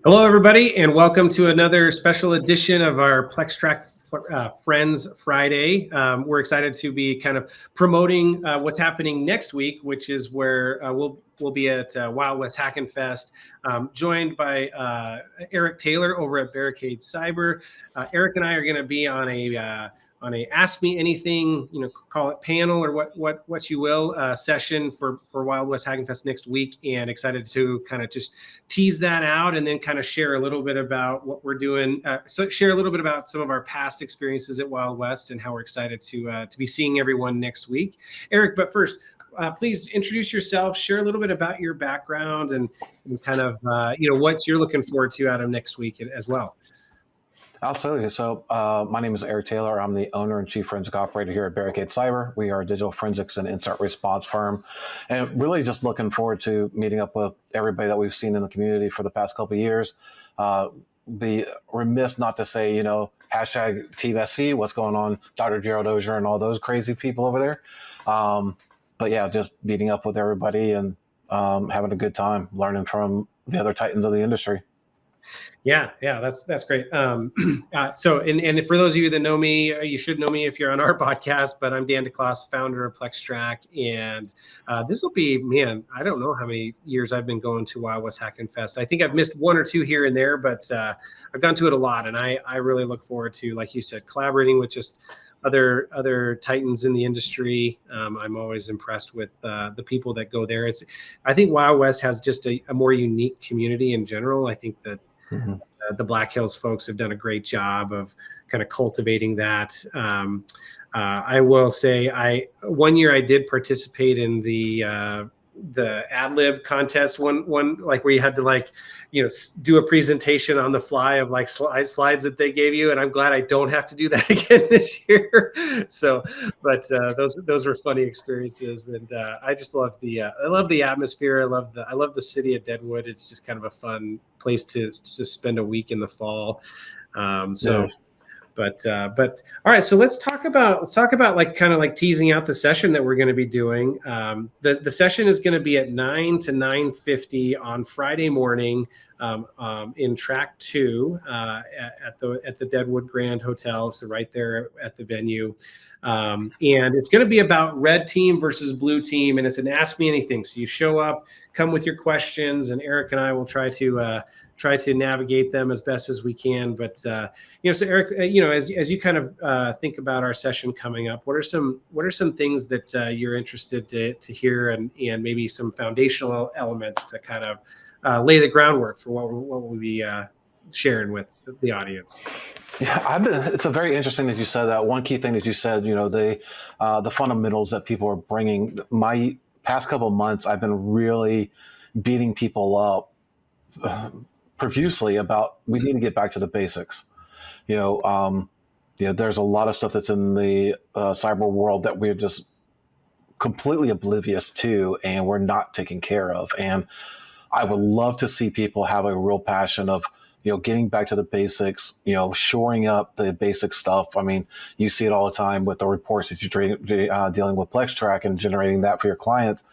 Hello, everybody, and welcome to another special edition of our PlexTrac Friends Friday. We're excited to be kind of promoting what's happening next week, which is where we'll be at Wild West Hackin' Fest, joined by Eric Taylor over at Barricade Cyber. Eric and I are going to be on a Ask Me Anything, call it panel or what you will, session for Wild West Hackin' Fest next week, and excited to kind of just tease that out and then kind of share a little bit about what we're doing. So share a little bit about some of our past experiences at Wild West and how we're excited to be seeing everyone next week. Eric, but first, please introduce yourself, share a little bit about your background and kind of what you're looking forward to out of next week as well. Absolutely. So my name is Eric Taylor. I'm the owner and chief forensic operator here at Barricade Cyber. We are a digital forensics and incident response firm, and really just looking forward to meeting up with everybody that we've seen in the community for the past couple of years. Be remiss not to say, hashtag Team SC, what's going on, Dr. Gerald Ozier and all those crazy people over there. But yeah, just meeting up with everybody and having a good time, learning from the other titans of the industry. Yeah, that's great. So, and for those of you that know me, you should know me if you're on our podcast, but I'm Dan DeCloss, founder of PlexTrac, and this will be, I don't know how many years I've been going to Wild West Hackin' Fest. I think I've missed one or two here and there, but I've gone to it a lot, and I really look forward to, like you said, collaborating with just other titans in the industry. I'm always impressed with the people that go there. I think Wild West has just a more unique community in general. I think that the Black Hills folks have done a great job of kind of cultivating that. I will say, one year I did participate in the ad lib contest, one like where you had to do a presentation on the fly of slides that they gave you, and I'm glad I don't have to do that again this year. So, but those were funny experiences, and I just love the atmosphere. I love the city of Deadwood. It's just kind of a fun place to spend a week in the fall. But all right, so let's talk about teasing out the session that we're going to be doing. The session is going to be at 9 to 9:50 on Friday morning in Track 2 at the Deadwood Grand Hotel, so right there at the venue. And it's going to be about red team versus blue team, and it's an Ask Me Anything. So you show up, come with your questions, and Eric and I will try to navigate them as best as we can. But so Eric, as you kind of think about our session coming up, what are some things that you're interested to hear, and maybe some foundational elements to kind of lay the groundwork for what we'll be sharing with the audience? Yeah, it's a very interesting that you said that. One key thing that you said, the fundamentals that people are bringing. My past couple of months, I've been really beating people up profusely about we need to get back to the basics. There's a lot of stuff that's in the cyber world that we're just completely oblivious to, and we're not taking care of. And I would love to see people have a real passion of getting back to the basics, shoring up the basic stuff. I mean, you see it all the time with the reports that you're dealing with PlexTrac and generating that for your clients.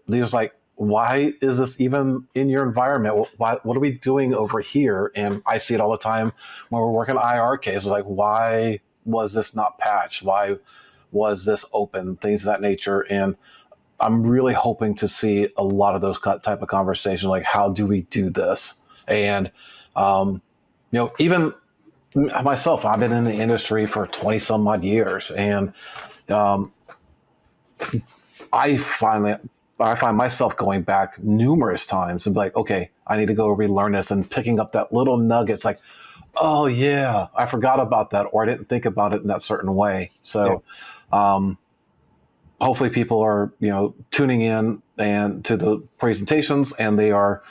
There's why is this even in your environment? What are we doing over here? And I see it all the time when we're working IR cases. Why was this not patched? Why was this open? Things of that nature. And I'm really hoping to see a lot of those type of conversations. How do we do this? And even myself, I've been in the industry for 20 some odd years, and I find myself going back numerous times and be like, okay, I need to go relearn this, and picking up that little nuggets oh yeah, I forgot about that, or I didn't think about it in that certain way. So, hopefully people are, tuning in and to the presentations, and they are,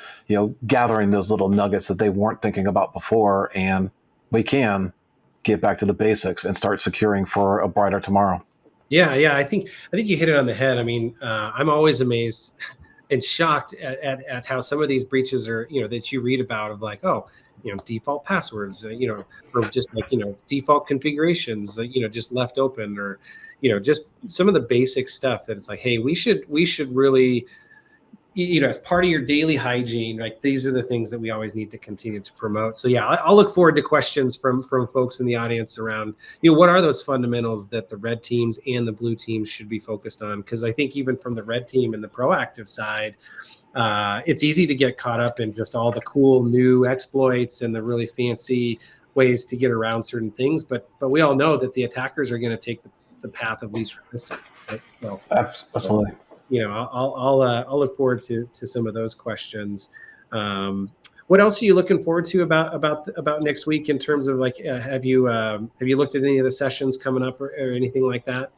gathering those little nuggets that they weren't thinking about before, and we can get back to the basics and start securing for a brighter tomorrow. Yeah. I think you hit it on the head. I mean, I'm always amazed and shocked at how some of these breaches are, that you read about of default passwords, or just default configurations, just left open, or, just some of the basic stuff that it's hey, we should really as part of your daily hygiene, like these are the things that we always need to continue to promote. So yeah, I'll look forward to questions from folks in the audience around, what are those fundamentals that the red teams and the blue teams should be focused on? Because I think even from the red team and the proactive side, it's easy to get caught up in just all the cool new exploits and the really fancy ways to get around certain things. But we all know that the attackers are going to take the path of least resistance, right? So Absolutely. I'll look forward to some of those questions. What else are you looking forward to about next week in terms of like, have you looked at any of the sessions coming up or anything like that?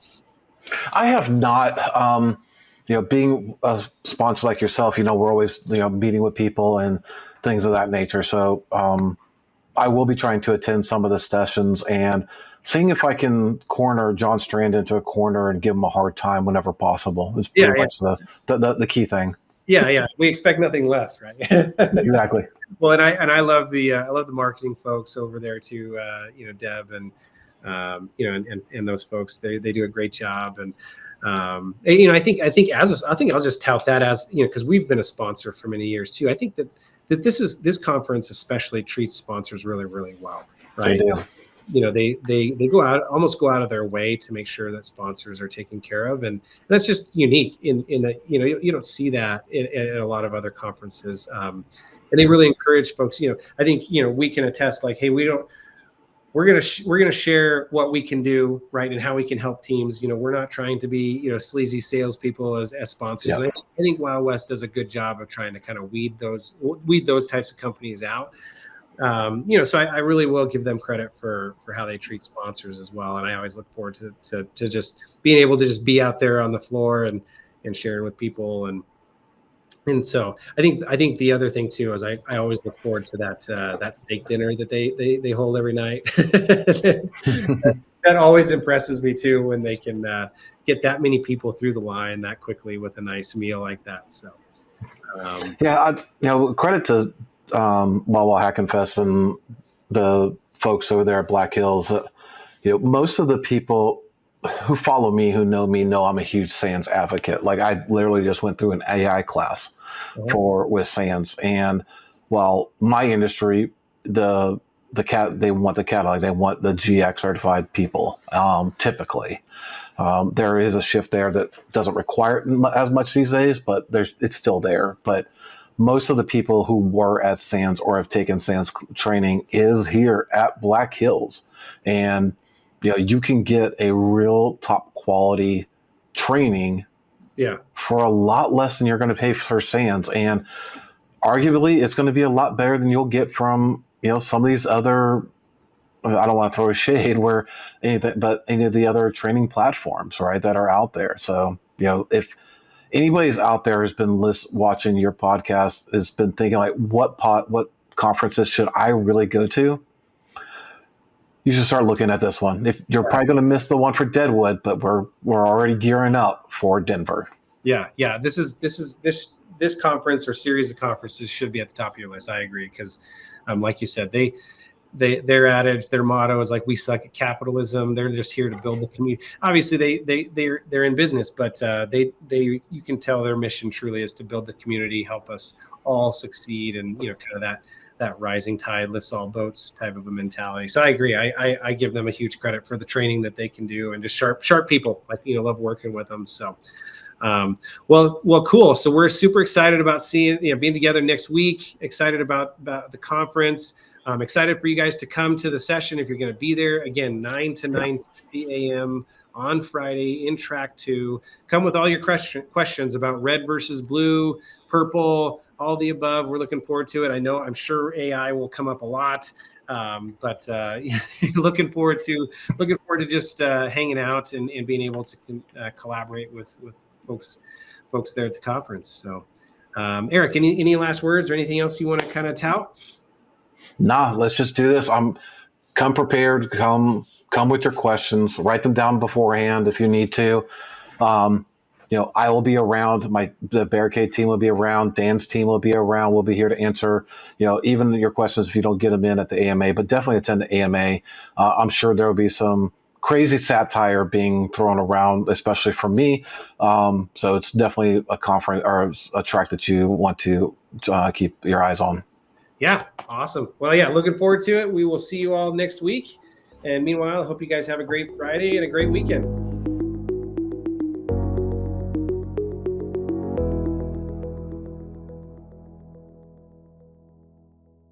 I have not. Being a sponsor like yourself, we're always meeting with people and things of that nature. So I will be trying to attend some of the sessions and seeing if I can corner John Strand into a corner and give him a hard time whenever possible. Is pretty much the key thing. Yeah. We expect nothing less, right? Exactly. Well, and I love the marketing folks over there too. Deb and and those folks, they do a great job. And I think I'll just tout that as, because we've been a sponsor for many years too. I think that this conference especially treats sponsors really, really well, right? They do. They go out of their way to make sure that sponsors are taken care of, and that's just unique in that you don't see that in a lot of other conferences, and they really encourage folks. I think we can attest, like, hey, we're gonna share what we can do, right, and how we can help teams. We're not trying to be sleazy salespeople as sponsors. Yeah. And I think Wild West does a good job of trying to kind of weed those types of companies out. So I really will give them credit for how they treat sponsors as well. And I always look forward to just being able to just be out there on the floor and sharing with people. And so I think the other thing too is I always look forward to that steak dinner that they hold every night. That always impresses me too, when they can get that many people through the line that quickly with a nice meal like that. So credit to Wawa Hackenfest and the folks over there at Black Hills. Most of the people who follow me, who know me, know I'm a huge SANS advocate. Like, I literally just went through an AI class with SANS, and while my industry, they want the catalog, they want the GX certified people. Typically, there is a shift there that doesn't require it as much these days, but it's still there. But most of the people who were at SANS or have taken SANS training is here at Black Hills. And, you can get a real top quality training for a lot less than you're going to pay for SANS. And arguably, it's going to be a lot better than you'll get from, some of these other, I don't want to throw a shade where anything, but any of the other training platforms, right, that are out there. So, if anybody's out there who's been watching your podcast, has been thinking like, what conferences should I really go to? You should start looking at this one. If you're probably going to miss the one for Deadwood, but we're already gearing up for Denver. Yeah. This conference or series of conferences should be at the top of your list. I agree, because, like you said, their adage, their motto is like, we suck at capitalism. They're just here to build the community. Obviously, they're in business, but you can tell their mission truly is to build the community, help us all succeed, and kind of that rising tide lifts all boats type of a mentality. So I agree. I give them a huge credit for the training that they can do, and just sharp people. Like, love working with them. So. Well, cool. So we're super excited about being together next week. Excited about the conference. I'm excited for you guys to come to the session if you're going to be there. Again, 9 to 9:50 a.m. on Friday in Track 2. Come with all your questions about red versus blue, purple, all the above. We're looking forward to it. I'm sure AI will come up a lot, but looking forward to just hanging out and being able to collaborate with folks there at the conference. So, Eric, any last words or anything else you want to kind of tout? Nah, let's just do this. Come prepared. Come with your questions. Write them down beforehand if you need to. I will be around. The Barricade team will be around. Dan's team will be around. We'll be here to answer, even your questions if you don't get them in at the AMA. But definitely attend the AMA. I'm sure there will be some crazy satire being thrown around, especially for me. So it's definitely a conference or a track that you want to keep your eyes on. Yeah, awesome. Well, yeah, looking forward to it. We will see you all next week. And meanwhile, I hope you guys have a great Friday and a great weekend.